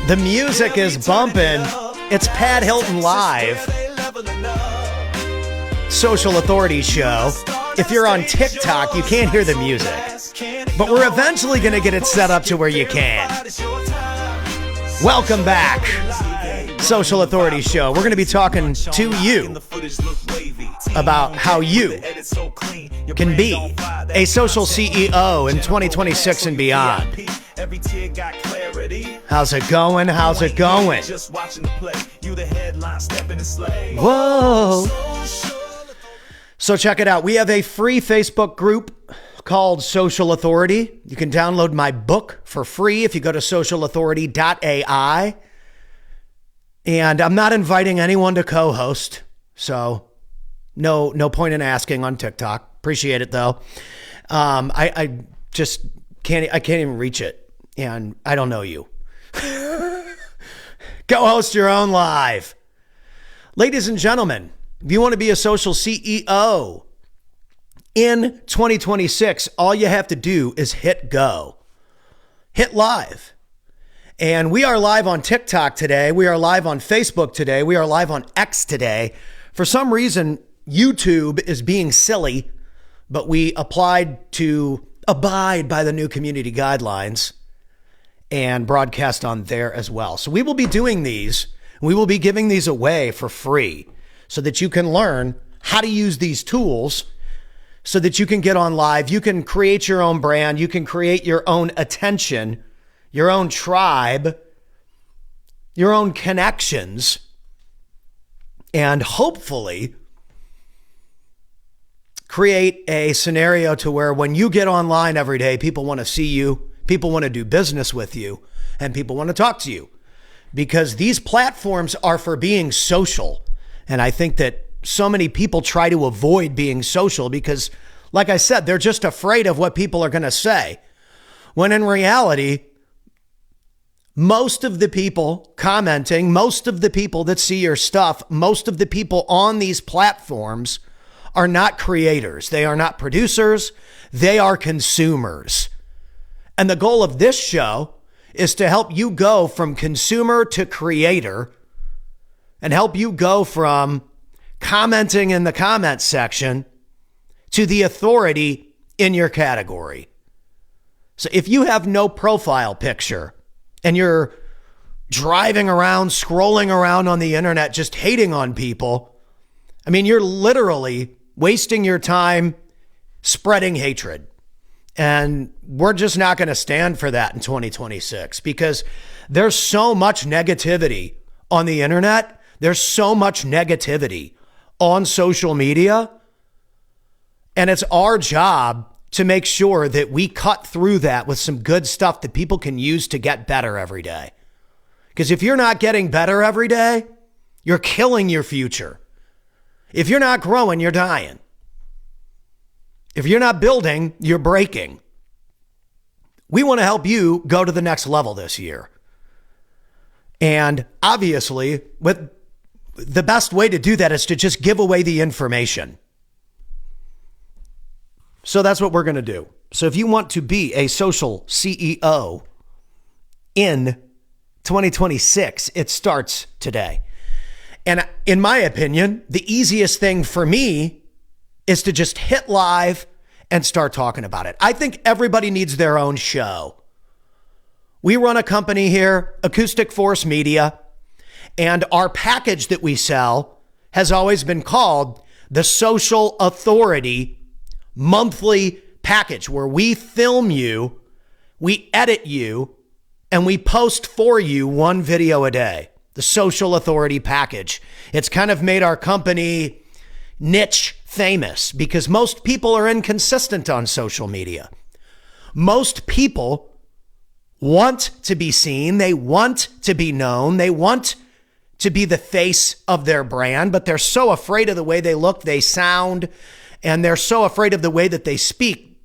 The music is bumping. It's Pat Hilton Live. Social Authority Show. If you're on TikTok, you can't hear the music. But we're eventually going to get it set up to where you can. Welcome back. Social Authority Show. We're going to be talking to you about how you can be a social CEO in 2026 and beyond. How's it going? How's it going? Whoa. So check it out. We have a free Facebook group called Social Authority. You can download my book for free if you go to socialauthority.ai. And I'm not inviting anyone to co-host, so no point in asking on TikTok. Appreciate it though. I just can't even reach it, and I don't know you. Go host your own live. Ladies and gentlemen, if you want to be a social CEO in 2026, all you have to do is hit go. Hit live. And we are live on TikTok today. We are live on Facebook today. We are live on X today. For some reason, YouTube is being silly, but we applied to abide by the new community guidelines and broadcast on there as well. So we will be doing these. We will be giving these away for free so that you can learn how to use these tools so that you can get on live. You can create your own brand. You can create your own attention, your own tribe, your own connections, and hopefully create a scenario to where when you get online every day, people want to see you, people want to do business with you, and people want to talk to you, because these platforms are for being social. And I think that so many people try to avoid being social because, like I said, they're just afraid of what people are going to say. When in reality, most of the people commenting, most of the people that see your stuff, most of the people on these platforms are not creators. They are not producers. They are consumers. And the goal of this show is to help you go from consumer to creator and help you go from commenting in the comment section to the authority in your category. So if you have no profile picture and you're driving around, scrolling around on the internet, just hating on people, I mean, you're literally wasting your time spreading hatred. And we're just not going to stand for that in 2026 because there's so much negativity on the internet. There's so much negativity on social media. And it's our job to make sure that we cut through that with some good stuff that people can use to get better every day. Because if you're not getting better every day, you're killing your future. If you're not growing, you're dying. If you're not building, you're breaking. We want to help you go to the next level this year. And obviously, with the best way to do that is to just give away the information. So that's what we're going to do. So if you want to be a social CEO in 2026, it starts today. And in my opinion, the easiest thing for me is to just hit live and start talking about it. I think everybody needs their own show. We run a company here, Acoustic Force Media, and our package that we sell has always been called the Social Authority monthly package, where we film you, we edit you, and we post for you one video a day. The Social Authority package. It's kind of made our company niche famous because most people are inconsistent on social media. Most people want to be seen. They want to be known. They want to be the face of their brand, but they're so afraid of the way they look, they sound, and they're so afraid of the way that they speak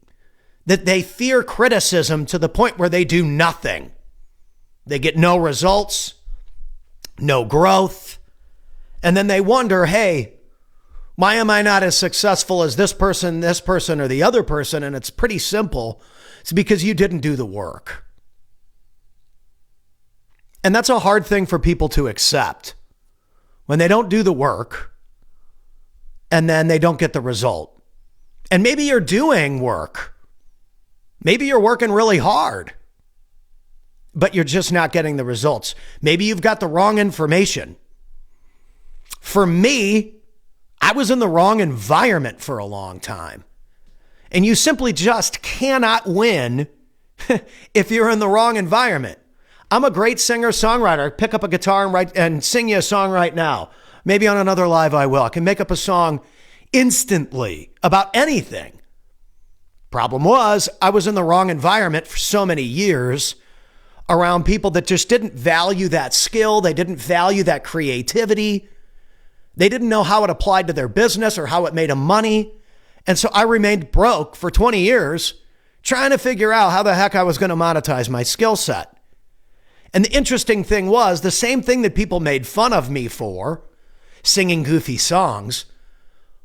that they fear criticism to the point where they do nothing. They get no results, no growth, and then they wonder, hey, why am I not as successful as this person, or the other person? And it's pretty simple. It's because you didn't do the work. And that's a hard thing for people to accept when they don't do the work and then they don't get the result. And maybe you're doing work. Maybe you're working really hard, but you're just not getting the results. Maybe you've got the wrong information. For me, I was in the wrong environment for a long time. And you simply just cannot win if you're in the wrong environment. I'm a great singer-songwriter. I pick up a guitar and sing you a song right now. Maybe on another live I will. I can make up a song instantly about anything. Problem was, I was in the wrong environment for so many years around people that just didn't value that skill. They didn't value that creativity. They didn't know how it applied to their business or how it made them money. And so I remained broke for 20 years trying to figure out how the heck I was going to monetize my skill set. And the interesting thing was, the same thing that people made fun of me for, singing goofy songs,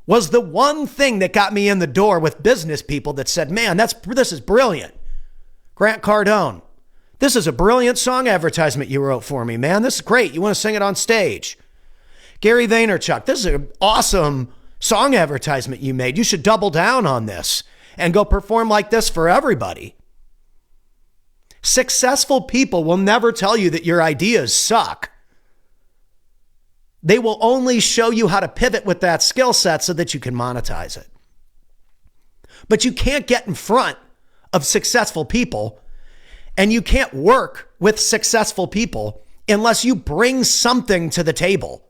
was the one thing that got me in the door with business people that said, man, this is brilliant. Grant Cardone, this is a brilliant song advertisement you wrote for me, man. This is great. You want to sing it on stage. Gary Vaynerchuk, this is an awesome song advertisement you made. You should double down on this and go perform like this for everybody. Successful people will never tell you that your ideas suck. They will only show you how to pivot with that skill set so that you can monetize it. But you can't get in front of successful people, and you can't work with successful people unless you bring something to the table.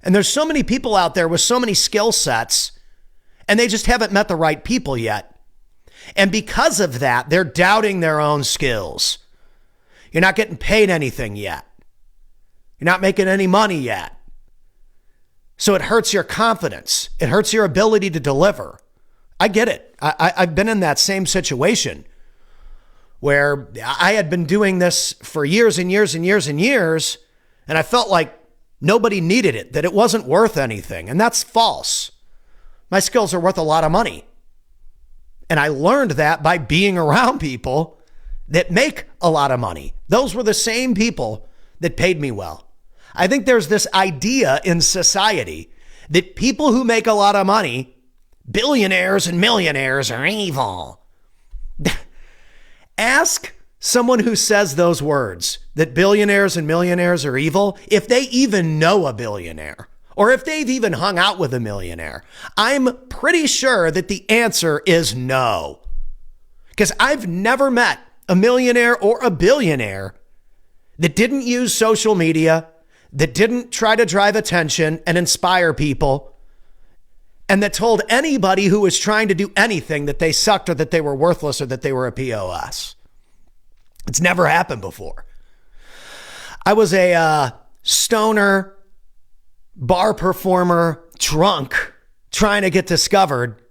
And there's so many people out there with so many skill sets, and they just haven't met the right people yet. And because of that, they're doubting their own skills. You're not getting paid anything yet. You're not making any money yet. So it hurts your confidence. It hurts your ability to deliver. I get it. I've been in that same situation where I had been doing this for years and years and years and years, and I felt like nobody needed it, that it wasn't worth anything. And that's false. My skills are worth a lot of money. And I learned that by being around people that make a lot of money. Those were the same people that paid me well. I think there's this idea in society that people who make a lot of money, billionaires and millionaires, are evil. Ask someone who says those words, that billionaires and millionaires are evil, if they even know a billionaire or if they've even hung out with a millionaire. I'm pretty sure that the answer is no, because I've never met a millionaire or a billionaire that didn't use social media, that didn't try to drive attention and inspire people, and that told anybody who was trying to do anything that they sucked or that they were worthless or that they were a POS. It's never happened before. I was a stoner, bar performer, drunk, trying to get discovered.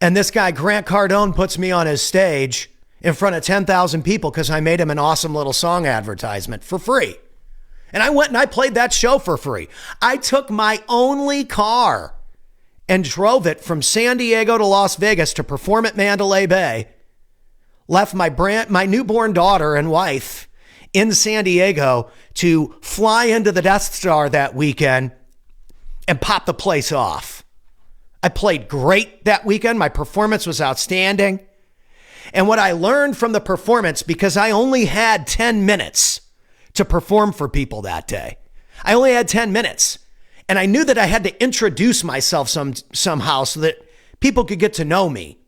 And this guy, Grant Cardone, puts me on his stage in front of 10,000 people because I made him an awesome little song advertisement for free. And I went and I played that show for free. I took my only car and drove it from San Diego to Las Vegas to perform at Mandalay Bay. Left my newborn daughter and wife in San Diego to fly into the Death Star that weekend and pop the place off. I played great that weekend. My performance was outstanding. And what I learned from the performance, because I only had 10 minutes to perform for people that day. I only had 10 minutes. And I knew that I had to introduce myself somehow so that people could get to know me.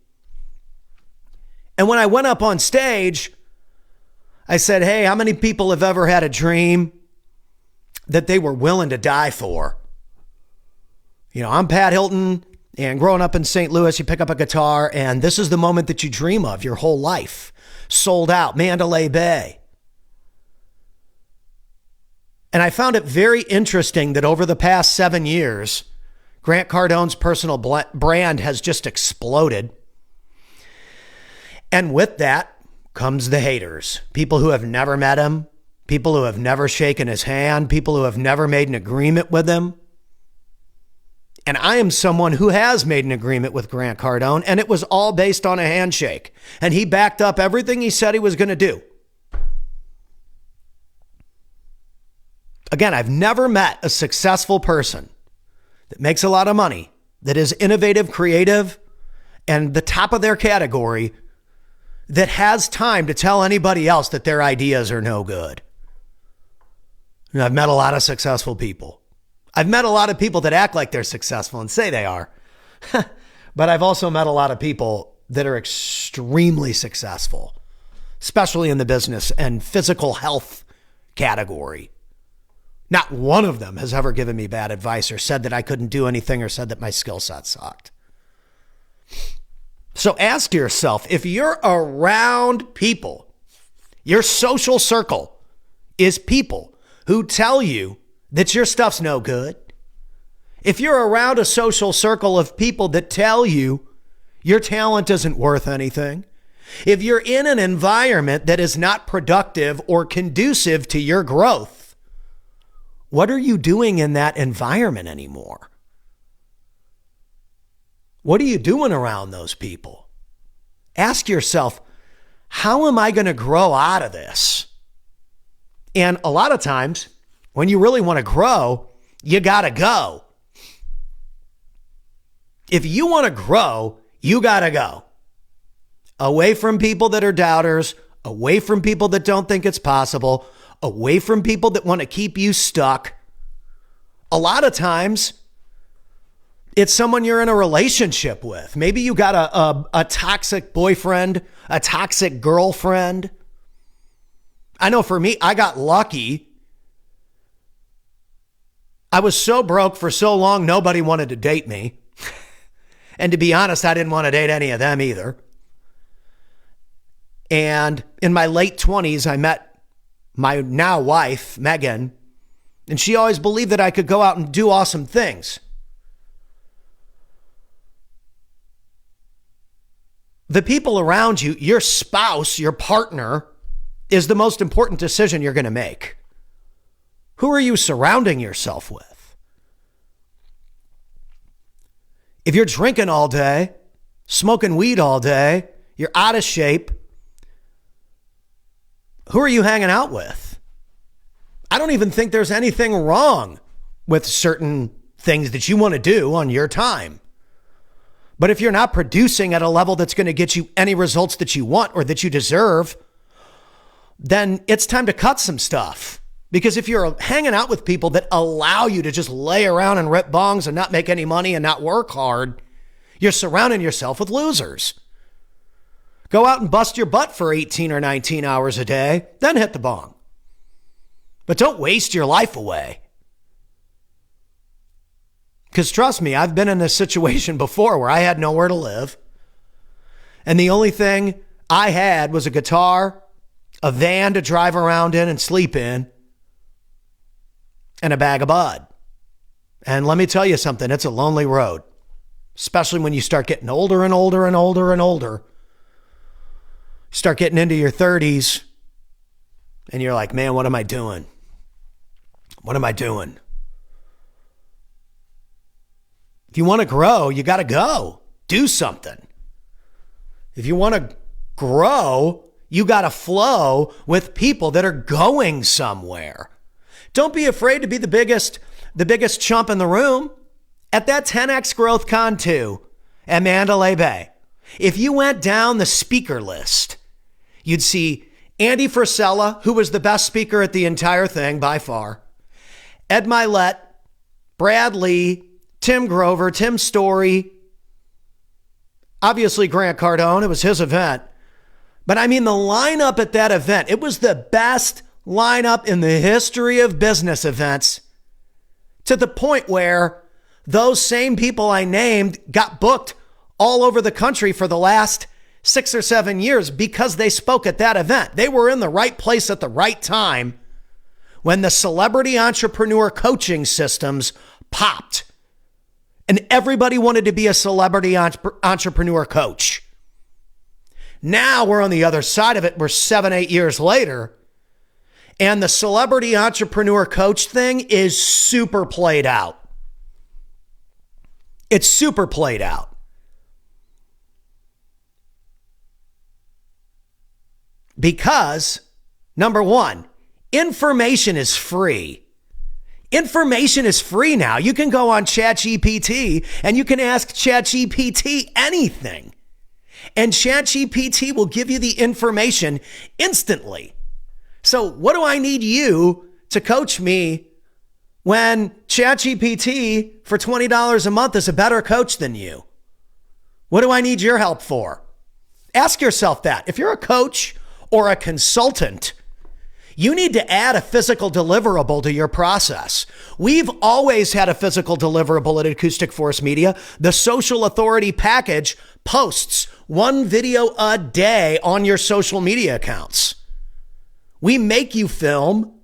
And when I went up on stage, I said, hey, how many people have ever had a dream that they were willing to die for? You know, I'm Pat Hilton, and growing up in St. Louis, you pick up a guitar, and this is the moment that you dream of your whole life. Sold out, Mandalay Bay. And I found it very interesting that over the past 7 years, Grant Cardone's personal brand has just exploded. And with that comes the haters. People who have never met him, people who have never shaken his hand, people who have never made an agreement with him. And I am someone who has made an agreement with Grant Cardone, and it was all based on a handshake. And he backed up everything he said he was going to do. Again, I've never met a successful person that makes a lot of money, that is innovative, creative, and the top of their category, that has time to tell anybody else that their ideas are no good. And I've met a lot of successful people. I've met a lot of people that act like they're successful and say they are. But I've also met a lot of people that are extremely successful, especially in the business and physical health category. Not one of them has ever given me bad advice or said that I couldn't do anything or said that my skill set sucked. So ask yourself, if you're around people, your social circle is people who tell you that your stuff's no good. If you're around a social circle of people that tell you your talent isn't worth anything, if you're in an environment that is not productive or conducive to your growth, what are you doing in that environment anymore? What are you doing around those people? Ask yourself, how am I going to grow out of this? And a lot of times, when you really want to grow, you got to go. If you want to grow, you got to go. Away from people that are doubters, away from people that don't think it's possible, away from people that want to keep you stuck. A lot of times, it's someone you're in a relationship with. Maybe you got a toxic boyfriend, a toxic girlfriend. I know for me, I got lucky. I was so broke for so long, nobody wanted to date me. And to be honest, I didn't want to date any of them either. And in my late 20s, I met my now wife, Megan, and she always believed that I could go out and do awesome things. The people around you, your spouse, your partner, is the most important decision you're going to make. Who are you surrounding yourself with? If you're drinking all day, smoking weed all day, you're out of shape, who are you hanging out with? I don't even think there's anything wrong with certain things that you want to do on your time. But if you're not producing at a level that's going to get you any results that you want or that you deserve, then it's time to cut some stuff. Because if you're hanging out with people that allow you to just lay around and rip bongs and not make any money and not work hard, you're surrounding yourself with losers. Go out and bust your butt for 18 or 19 hours a day, then hit the bong. But don't waste your life away. Because trust me, I've been in this situation before where I had nowhere to live. And the only thing I had was a guitar, a van to drive around in and sleep in, and a bag of bud. And let me tell you something, it's a lonely road, especially when you start getting older and older and older and older. Start getting into your 30s and you're like, man, what am I doing? What am I doing? If you want to grow, you got to go. Do something. If you want to grow, you got to flow with people that are going somewhere. Don't be afraid to be the biggest chump in the room. At that 10X Growth Con 2 at Mandalay Bay, if you went down the speaker list, you'd see Andy Frisella, who was the best speaker at the entire thing by far, Ed Milet, Brad Lee, Tim Grover, Tim Story, obviously Grant Cardone. It was his event. But I mean, the lineup at that event, it was the best lineup in the history of business events, to the point where those same people I named got booked all over the country for the last 6 or 7 years because they spoke at that event. They were in the right place at the right time when the celebrity entrepreneur coaching systems popped and everybody wanted to be a celebrity entrepreneur coach. Now we're on the other side of it. We're 7, 8 years later. And the celebrity entrepreneur coach thing is super played out. It's super played out. Because, number one, information is free. Information is free now. You can go on ChatGPT and you can ask ChatGPT anything. And ChatGPT will give you the information instantly. So what do I need you to coach me when ChatGPT for $20 a month is a better coach than you? What do I need your help for? Ask yourself that. If you're a coach or a consultant, you need to add a physical deliverable to your process. We've always had a physical deliverable at Acoustic Force Media. The Social Authority package posts 1 video a day on your social media accounts. We make you film,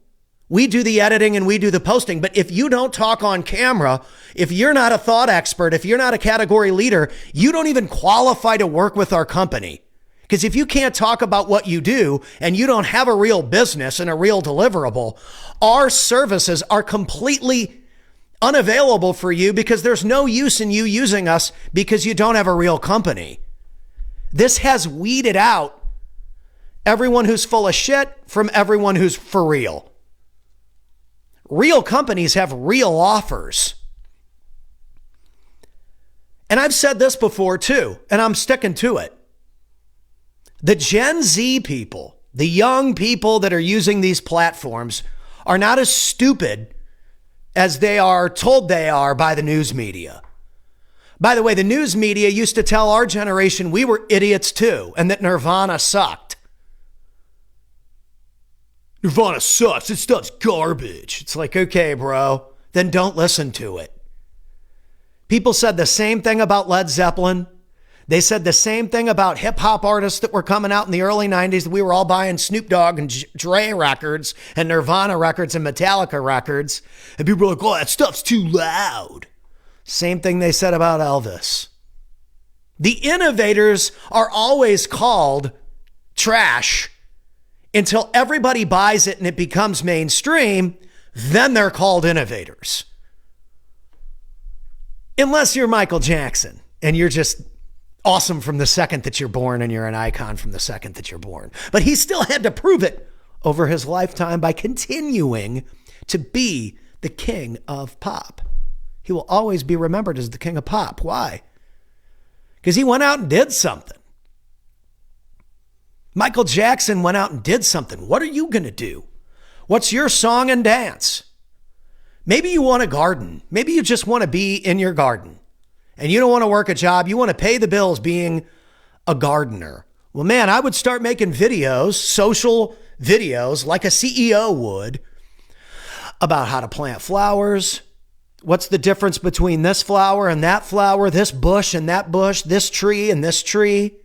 we do the editing, and we do the posting. But if you don't talk on camera, if you're not a thought expert, if you're not a category leader, you don't even qualify to work with our company. Because if you can't talk about what you do and you don't have a real business and a real deliverable, our services are completely unavailable for you because there's no use in you using us because you don't have a real company. This has weeded out everyone who's full of shit from everyone who's for real. Real companies have real offers. And I've said this before too, and I'm sticking to it. The Gen Z people, the young people that are using these platforms, are not as stupid as they are told they are by the news media. By the way, the news media used to tell our generation we were idiots too, and that Nirvana sucked. Nirvana sucks. This stuff's garbage. It's like, okay, bro, then don't listen to it. People said the same thing about Led Zeppelin. They said the same thing about hip hop artists that were coming out in the early 90s. That we were all buying Snoop Dogg and Dre records and Nirvana records and Metallica records. And people were like, oh, that stuff's too loud. Same thing they said about Elvis. The innovators are always called trash until everybody buys it and it becomes mainstream. Then they're called innovators. Unless you're Michael Jackson and you're just awesome from the second that you're born and you're an icon from the second that you're born. But he still had to prove it over his lifetime by continuing to be the king of pop. He will always be remembered as the king of pop. Why? Because he went out and did something. Michael Jackson went out and did something. What are you going to do? What's your song and dance? Maybe you want a garden. Maybe you just want to be in your garden. And you don't want to work a job. You want to pay the bills being a gardener. Well, man, I would start making videos, social videos, like a CEO would, about how to plant flowers. What's the difference between this flower and that flower, this bush and that bush, this tree and this tree?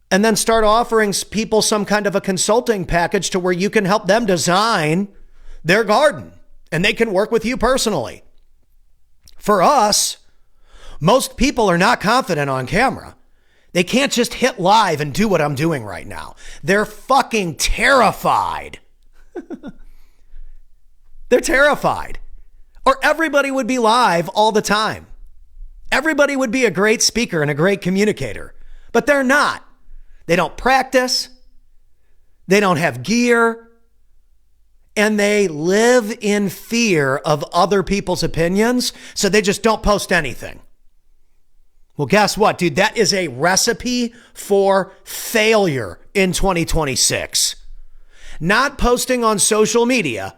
And then start offering people some kind of a consulting package to where you can help them design their garden and they can work with you personally. For us, most people are not confident on camera. They can't just hit live and do what I'm doing right now. They're fucking terrified. They're terrified. Or everybody would be live all the time. Everybody would be a great speaker and a great communicator, but they're not. They don't practice. They don't have gear. And they live in fear of other people's opinions, so they just don't post anything. Well, guess what, dude? That is a recipe for failure in 2026. Not posting on social media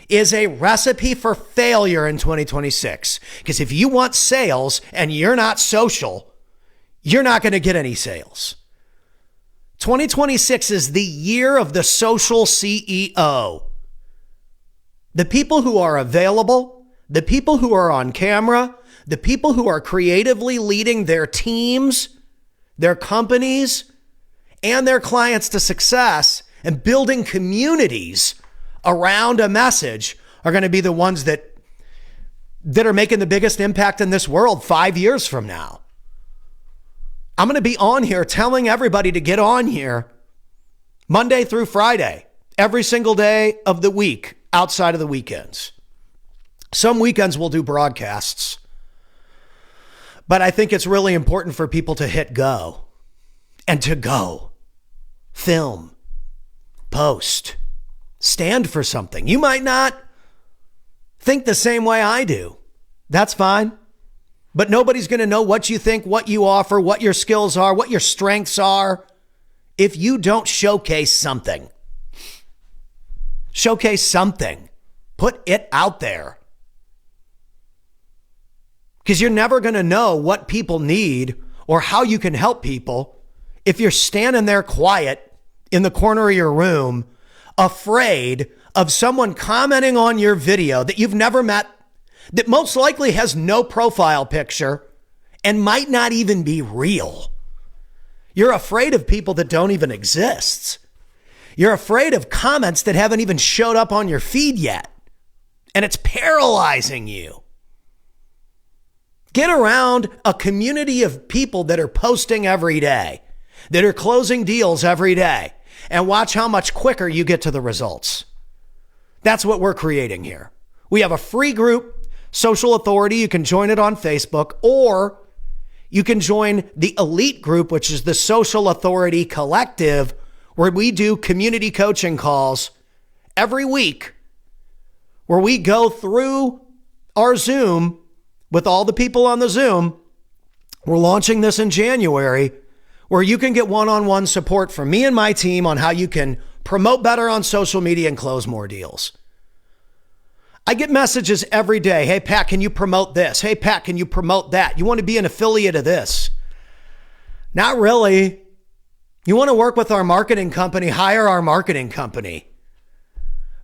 is a recipe for failure in 2026. Because if you want sales and you're not social, you're not going to get any sales. 2026 is the year of the social CEO. The people who are available, the people who are on camera, the people who are creatively leading their teams, their companies, and their clients to success and building communities around a message are going to be the ones that are making the biggest impact in this world 5 years from now. I'm going to be on here telling everybody to get on here Monday through Friday, every single day of the week. Outside of the weekends. Some weekends we'll do broadcasts, but I think it's really important for people to hit go and to go, film, post, stand for something. You might not think the same way I do. That's fine. But nobody's going to know what you think, what you offer, what your skills are, what your strengths are, if you don't showcase something. Showcase something. Put it out there. Because you're never going to know what people need or how you can help people if you're standing there quiet in the corner of your room, afraid of someone commenting on your video that you've never met, that most likely has no profile picture and might not even be real. You're afraid of people that don't even exist. You're afraid of comments that haven't even showed up on your feed yet. And it's paralyzing you. Get around a community of people that are posting every day, that are closing deals every day, and watch how much quicker you get to the results. That's what we're creating here. We have a free group, Social Authority. You can join it on Facebook, or you can join the elite group, which is the Social Authority Collective, where we do community coaching calls every week, where we go through our Zoom with all the people on the Zoom. We're launching this in January, where you can get one-on-one support from me and my team on how you can promote better on social media and close more deals. I get messages every day. Hey, Pat, can you promote this? Hey, Pat, can you promote that? You want to be an affiliate of this? Not really. You want to work with our marketing company, hire our marketing company.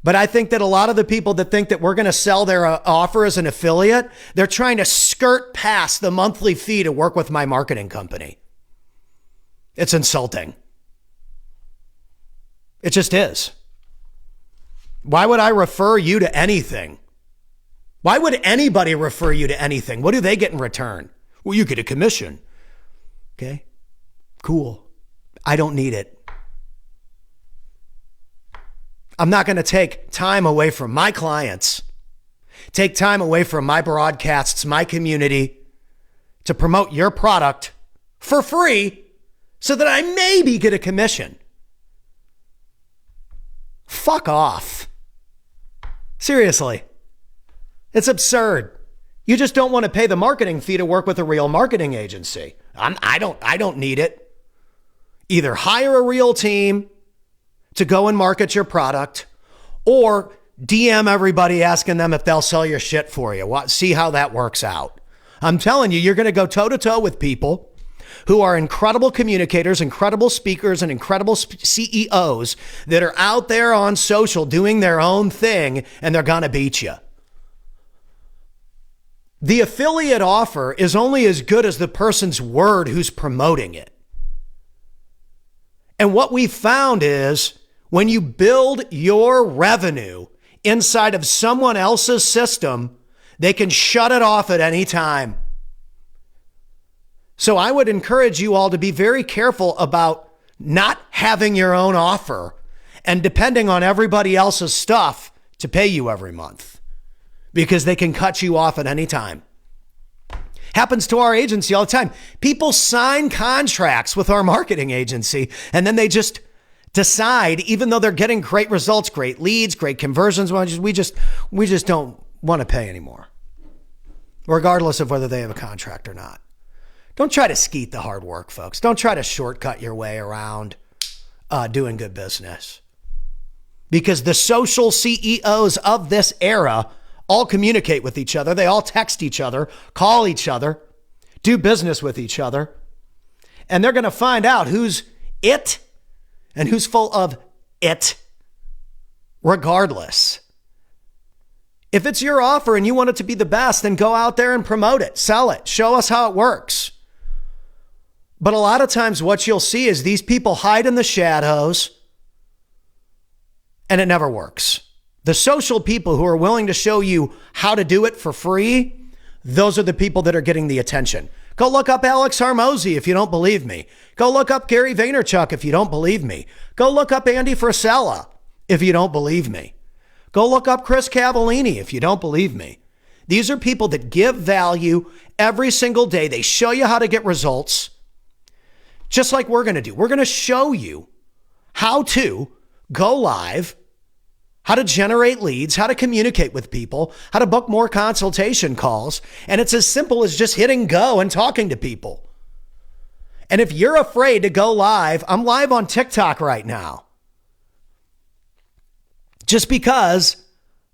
But I think that a lot of the people that think that we're going to sell their offer as an affiliate, they're trying to skirt past the monthly fee to work with my marketing company. It's insulting. It just is. Why would I refer you to anything? Why would anybody refer you to anything? What do they get in return? Well, you get a commission. Okay, cool. I don't need it. I'm not going to take time away from my clients, take time away from my broadcasts, my community, to promote your product for free so that I maybe get a commission. Fuck off. Seriously. It's absurd. You just don't want to pay the marketing fee to work with a real marketing agency. I don't need it. Either hire a real team to go and market your product, or DM everybody asking them if they'll sell your shit for you. See how that works out. I'm telling you, you're going to go toe to toe with people who are incredible communicators, incredible speakers, and incredible CEOs that are out there on social doing their own thing, and they're going to beat you. The affiliate offer is only as good as the person's word who's promoting it. And what we found is when you build your revenue inside of someone else's system, they can shut it off at any time. So I would encourage you all to be very careful about not having your own offer and depending on everybody else's stuff to pay you every month, because they can cut you off at any time. Happens to our agency all the time. People sign contracts with our marketing agency, and then they just decide, even though they're getting great results, great leads, great conversions, we just don't want to pay anymore, regardless of whether they have a contract or not. Don't try to skeet the hard work, folks. Don't try to shortcut your way around doing good business, because the social CEOs of this era all communicate with each other. They all text each other, call each other, do business with each other. And they're going to find out who's it and who's full of it, regardless. If it's your offer and you want it to be the best, then go out there and promote it, sell it, show us how it works. But a lot of times what you'll see is these people hide in the shadows and it never works. The social people who are willing to show you how to do it for free, those are the people that are getting the attention. Go look up Alex Hormozy if you don't believe me. Go look up Gary Vaynerchuk if you don't believe me. Go look up Andy Frisella if you don't believe me. Go look up Chris Cavallini if you don't believe me. These are people that give value every single day. They show you how to get results, just like we're going to do. We're going to show you how to go live, how to generate leads, how to communicate with people, how to book more consultation calls. And it's as simple as just hitting go and talking to people. And if you're afraid to go live, I'm live on TikTok right now. Just because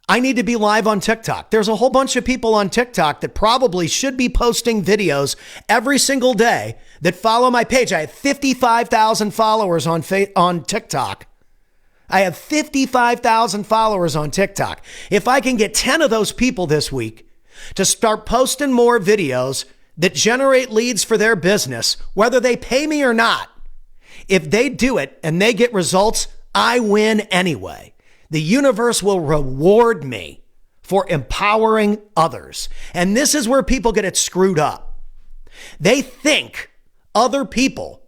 I need to be live on TikTok. There's a whole bunch of people on TikTok that probably should be posting videos every single day that follow my page. I have 55,000 followers on TikTok. I have 55,000 followers on TikTok. If I can get 10 of those people this week to start posting more videos that generate leads for their business, whether they pay me or not, if they do it and they get results, I win anyway. The universe will reward me for empowering others. And this is where people get it screwed up. They think other people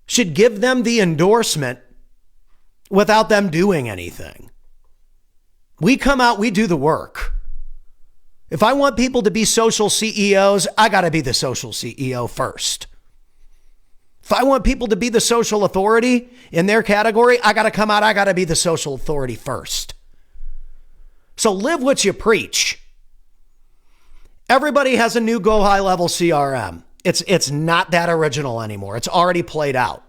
should give them the endorsement without them doing anything. We come out, we do the work. If I want people to be social CEOs, I got to be the social CEO first. If I want people to be the social authority in their category, I got to come out, I got to be the social authority first. So live what you preach. Everybody has a new Go High Level CRM. It's not that original anymore. It's already played out.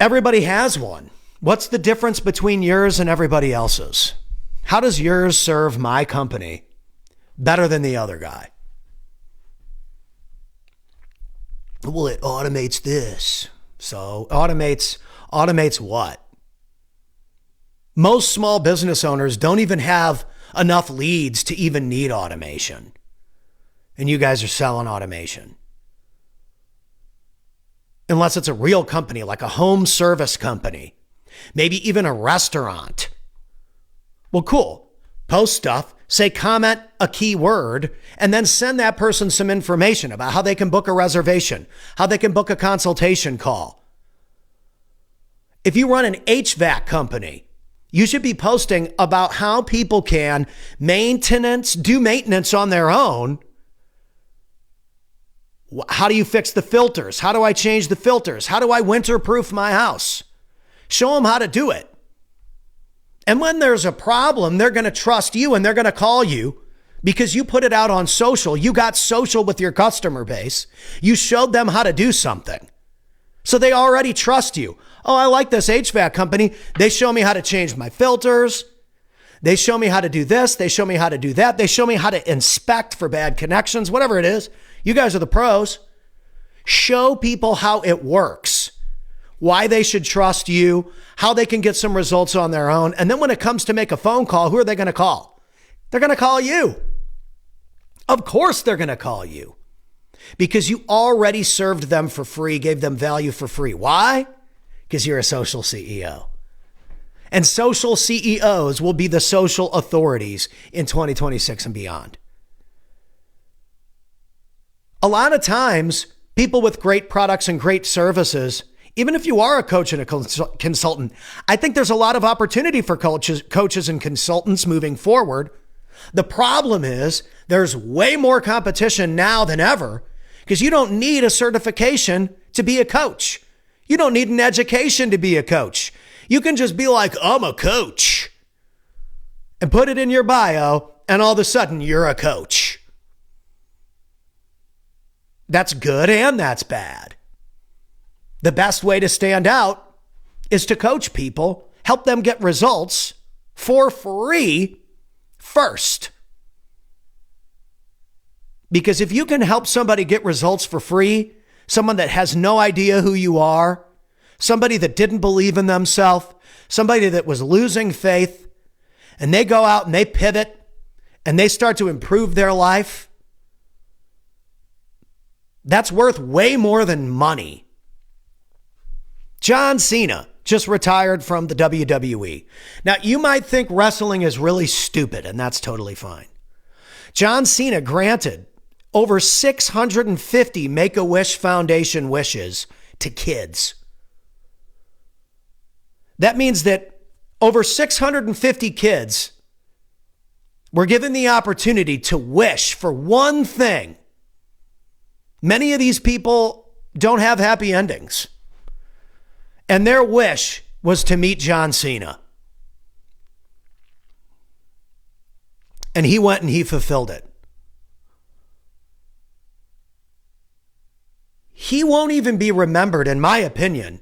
Everybody has one. What's the difference between yours and everybody else's? How does yours serve my company better than the other guy? Well, it automates this. So automates what? Most small business owners don't even have enough leads to even need automation. And you guys are selling automation. Unless it's a real company, like a home service company, maybe even a restaurant. Well, cool. Post stuff, say comment a key word, and then send that person some information about how they can book a reservation, how they can book a consultation call. If you run an HVAC company, you should be posting about how people can do maintenance on their own. How do you fix the filters? How do I change the filters? How do I winterproof my house? Show them how to do it. And when there's a problem, they're going to trust you and they're going to call you because you put it out on social. You got social with your customer base. You showed them how to do something. So they already trust you. Oh, I like this HVAC company. They show me how to change my filters. They show me how to do this. They show me how to do that. They show me how to inspect for bad connections, whatever it is. You guys are the pros. Show people how it works, why they should trust you, how they can get some results on their own. And then when it comes to make a phone call, who are they going to call? They're going to call you. Of course they're going to call you because you already served them for free, gave them value for free. Why? Because you're a social CEO. And social CEOs will be the social authorities in 2026 and beyond. A lot of times, people with great products and great services, even if you are a coach and a consultant, I think there's a lot of opportunity for coaches and consultants moving forward. The problem is there's way more competition now than ever because you don't need a certification to be a coach. You don't need an education to be a coach. You can just be like, I'm a coach, and put it in your bio, and all of a sudden you're a coach. That's good and that's bad. The best way to stand out is to coach people, help them get results for free first. Because if you can help somebody get results for free, someone that has no idea who you are, somebody that didn't believe in themselves, somebody that was losing faith, and they go out and they pivot and they start to improve their life, that's worth way more than money. John Cena just retired from the WWE. Now, you might think wrestling is really stupid, and that's totally fine. John Cena granted over 650 Make-A-Wish Foundation wishes to kids. That means that over 650 kids were given the opportunity to wish for one thing. Many of these people don't have happy endings. And their wish was to meet John Cena. And he went and he fulfilled it. He won't even be remembered, in my opinion,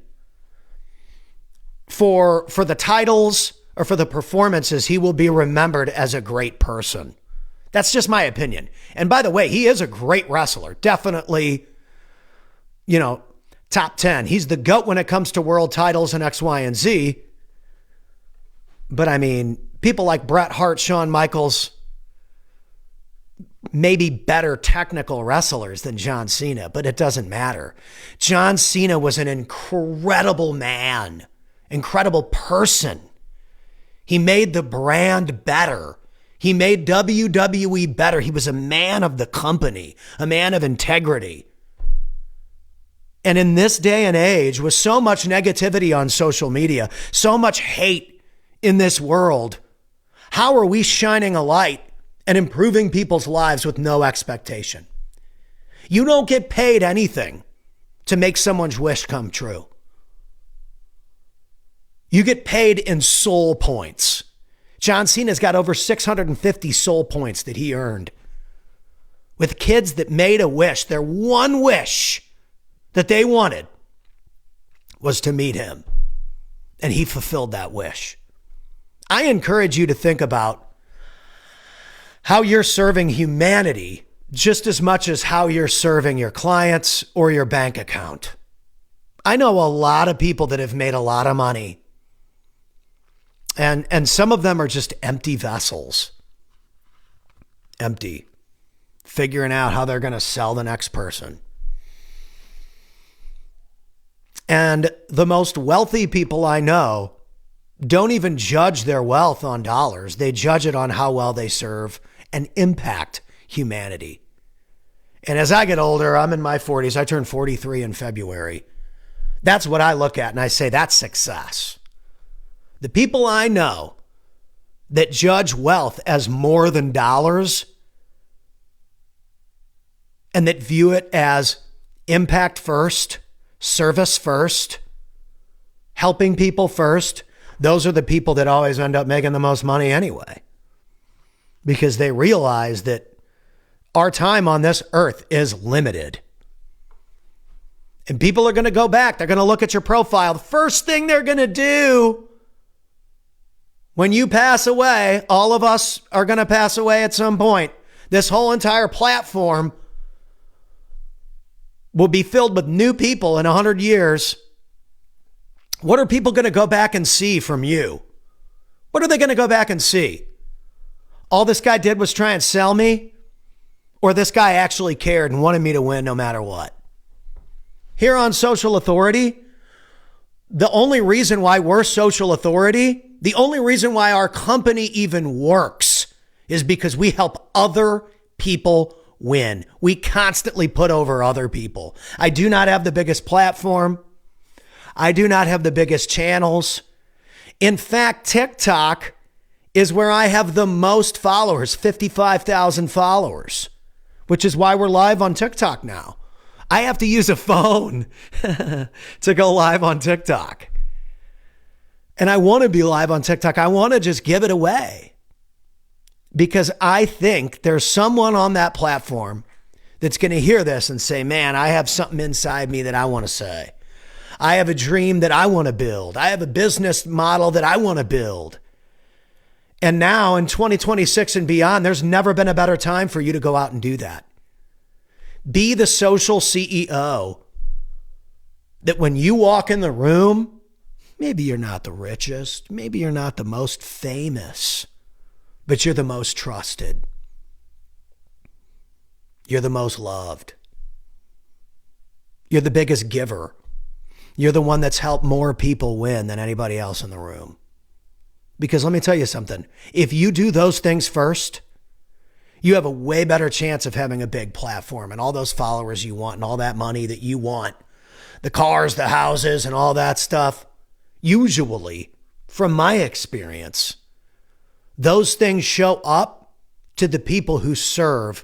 for the titles or for the performances. He will be remembered as a great person. That's just my opinion. And by the way, he is a great wrestler. Definitely, top 10. He's the GOAT when it comes to world titles and X, Y, and Z. But I mean, people like Bret Hart, Shawn Michaels, maybe better technical wrestlers than John Cena, but it doesn't matter. John Cena was an incredible man, incredible person. He made the brand better. He made WWE better. He was a man of the company, a man of integrity. And in this day and age, with so much negativity on social media, so much hate in this world, how are we shining a light and improving people's lives with no expectation? You don't get paid anything to make someone's wish come true. You get paid in soul points. John Cena's got over 650 soul points that he earned with kids that made a wish. Their one wish that they wanted was to meet him, and he fulfilled that wish. I encourage you to think about how you're serving humanity just as much as how you're serving your clients or your bank account. I know a lot of people that have made a lot of money, and some of them are just empty vessels. Empty. Figuring out how they're going to sell the next person. And the most wealthy people I know don't even judge their wealth on dollars. They judge it on how well they serve and impact humanity. And as I get older, I'm in my 40s. I turn 43 in February. That's what I look at and I say, that's success. The people I know that judge wealth as more than dollars and that view it as impact first, service first, helping people first, those are the people that always end up making the most money anyway. Because they realize that our time on this earth is limited. And people are going to go back. They're going to look at your profile. The first thing they're going to do when you pass away, all of us are going to pass away at some point. This whole entire platform will be filled with new people in 100 years. What are people going to go back and see from you? What are they going to go back and see? All this guy did was try and sell me? Or this guy actually cared and wanted me to win no matter what? Here on Social Authority, the only reason why we're social authority, the only reason why our company even works is because we help other people win. We constantly put over other people. I do not have the biggest platform. I do not have the biggest channels. In fact, TikTok is where I have the most followers, 55,000 followers, which is why we're live on TikTok now. I have to use a phone to go live on TikTok. And I want to be live on TikTok. I want to just give it away because I think there's someone on that platform that's going to hear this and say, man, I have something inside me that I want to say. I have a dream that I want to build. I have a business model that I want to build. And now in 2026 and beyond, there's never been a better time for you to go out and do that. Be the social CEO that when you walk in the room, maybe you're not the richest, maybe you're not the most famous, but you're the most trusted. You're the most loved. You're the biggest giver. You're the one that's helped more people win than anybody else in the room. Because let me tell you something. If you do those things first, you have a way better chance of having a big platform and all those followers you want and all that money that you want, the cars, the houses, and all that stuff. Usually, from my experience, those things show up to the people who serve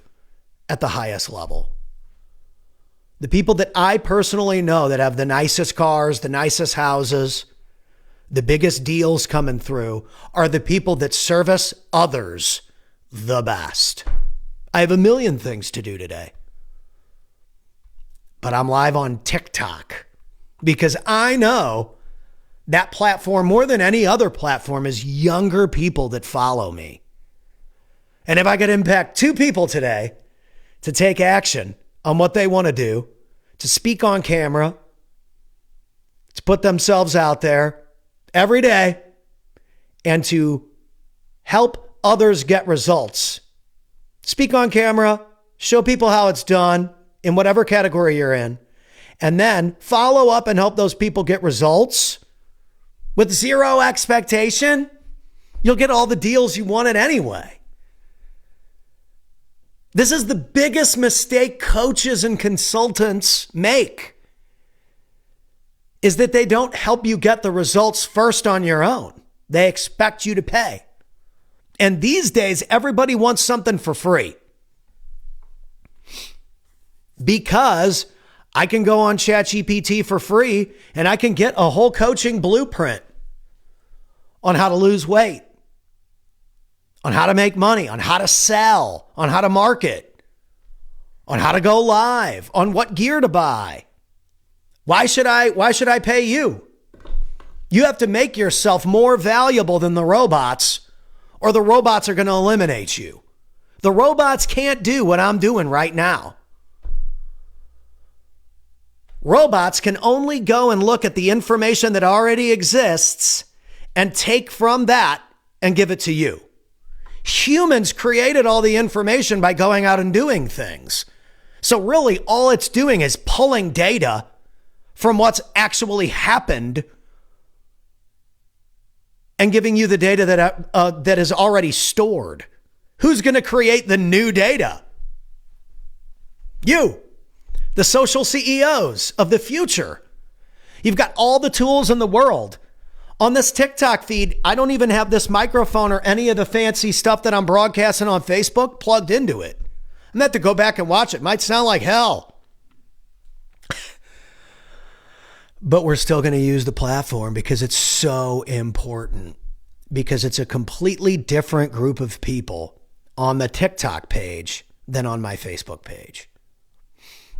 at the highest level. The people that I personally know that have the nicest cars, the nicest houses, the biggest deals coming through are the people that service others the best. I have a million things to do today, but I'm live on TikTok because I know that platform more than any other platform is younger people that follow me. And if I could impact 2 people today to take action on what they want to do, to speak on camera, to put themselves out there every day, and to help others get results. Speak on camera, show people how it's done in whatever category you're in, and then follow up and help those people get results with zero expectation. You'll get all the deals you wanted anyway. This is the biggest mistake coaches and consultants make, is that they don't help you get the results first on your own. They expect you to pay. And these days, everybody wants something for free. Because I can go on ChatGPT for free and I can get a whole coaching blueprint on how to lose weight, on how to make money, on how to sell, on how to market, on how to go live, on what gear to buy. Why should I pay you? You have to make yourself more valuable than the robots, or the robots are going to eliminate you. The robots can't do what I'm doing right now. Robots can only go and look at the information that already exists and take from that and give it to you. Humans created all the information by going out and doing things. So really all it's doing is pulling data from what's actually happened and giving you the data that is already stored. Who's going to create the new data? You, the social CEOs of the future. You've got all the tools in the world. On this TikTok feed, I don't even have this microphone or any of the fancy stuff that I'm broadcasting on Facebook plugged into it. I'm going to have to go back and watch it. It might sound like hell. But we're still going to use the platform because it's so important. Because it's a completely different group of people on the TikTok page than on my Facebook page.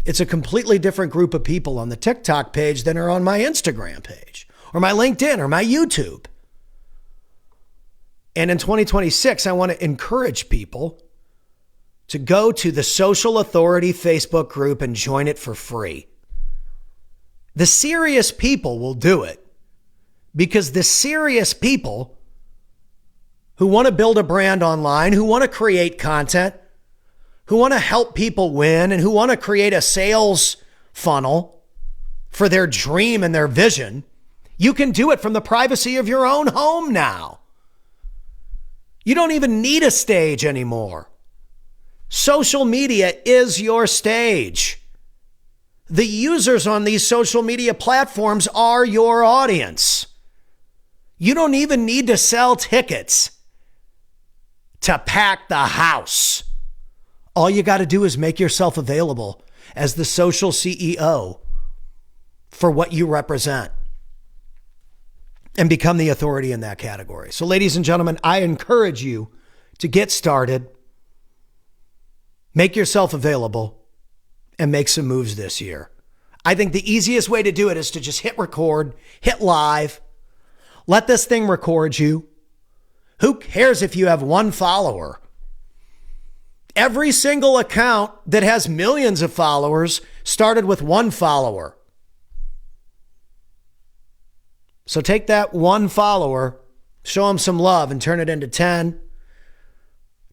It's a completely different group of people on the TikTok page than are on my Instagram page or my LinkedIn or my YouTube. And in 2026, I want to encourage people to go to the Social Authority Facebook group and join it for free. The serious people will do it because the serious people who want to build a brand online, who want to create content, who want to help people win, and who want to create a sales funnel for their dream and their vision, you can do it from the privacy of your own home now. You don't even need a stage anymore. Social media is your stage. The users on these social media platforms are your audience. You don't even need to sell tickets to pack the house. All you got to do is make yourself available as the social CEO for what you represent and become the authority in that category. So ladies and gentlemen, I encourage you to get started, make yourself available, and make some moves this year. I think the easiest way to do it is to just hit record, hit live, let this thing record you. Who cares if you have one follower? Every single account that has millions of followers started with one follower. So take that one follower, show them some love, and turn it into 10,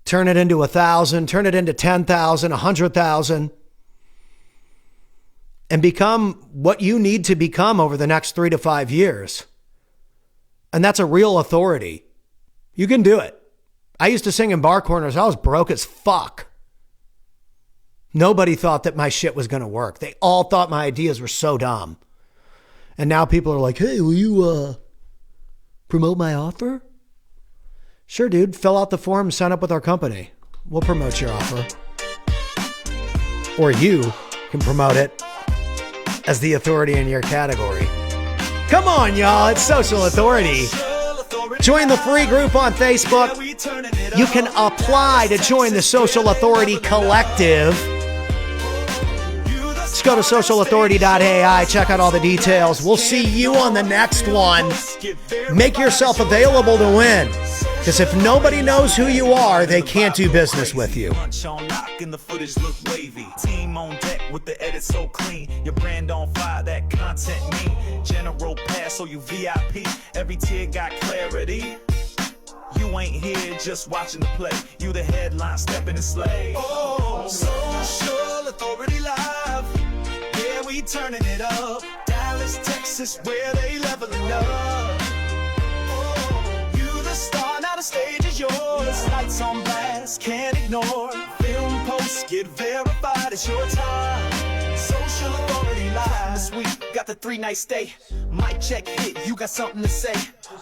turn it into 1,000, turn it into 10,000, 100,000, and become what you need to become over the next 3 to 5 years. And that's a real authority. You can do it. I used to sing in bar corners. I was broke as fuck. Nobody thought that my shit was going to work. They all thought my ideas were so dumb. And now people are like, hey, will you promote my offer? Sure, dude. Fill out the form and sign up with our company. We'll promote your offer. Or you can promote it as the authority in your category. Come on, y'all. It's Social Authority. Join the free group on Facebook. You can apply to join the Social Authority Collective. Just go to socialauthority.ai. Check out all the details. We'll see you on the next one. Make yourself available to win. Because if nobody knows who you are, they can't do business with you. Team on deck with the edit so clean. Your brand on fire, that content mean. General pass, so you VIP. Every tier got clarity. You ain't here just watching the play. You the headline, stepping and slay. Oh, Social Authority Live. Yeah, we turning it up. Dallas, Texas, where they leveling up. Oh, you the star, now the stage is yours. Lights on blast, can't ignore. Film posts, get verified, it's your time. Social Authority Live. This week, got the 3-night stay. Mic check hit, you got something to say.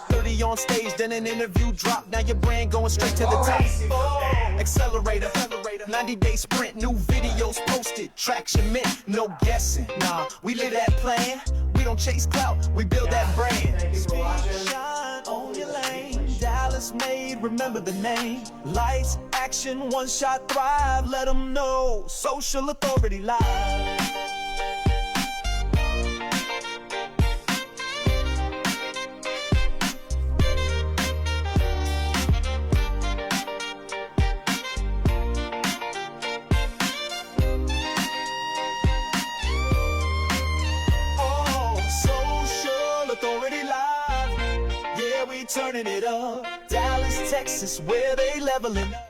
30 on stage, then an interview drop. Now your brand going straight to the top. Oh, accelerator, 90-day sprint, new videos posted. Traction mint, no guessing. Nah, we live that plan. We don't chase clout, we build that brand. Shine on your lane. Dallas made, remember the name. Lights, action, one shot thrive. Let them know. Social Authority Live. Turning it up, Dallas, Texas, where they leveling up.